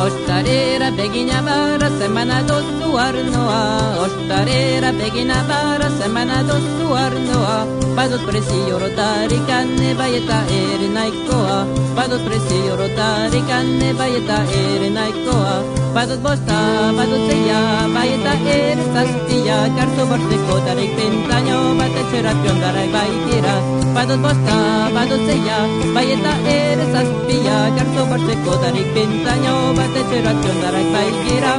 Ostarera begina bara semana dozu arnoa. Ostarera begina bara semana dozu arnoa. Badut presio rotarikan baieta ere naikoa. Badut presio rotarikan baieta ere naikoa. Badut bosta, badut zeia, baieta ere zazpia. Kartu borteko darek pentaino bat etxera piondarak baitira. Badut bosta, badut zeia, baieta ere zazpia. Kartu borteko darek pentaino bat etxera piondarak baitira.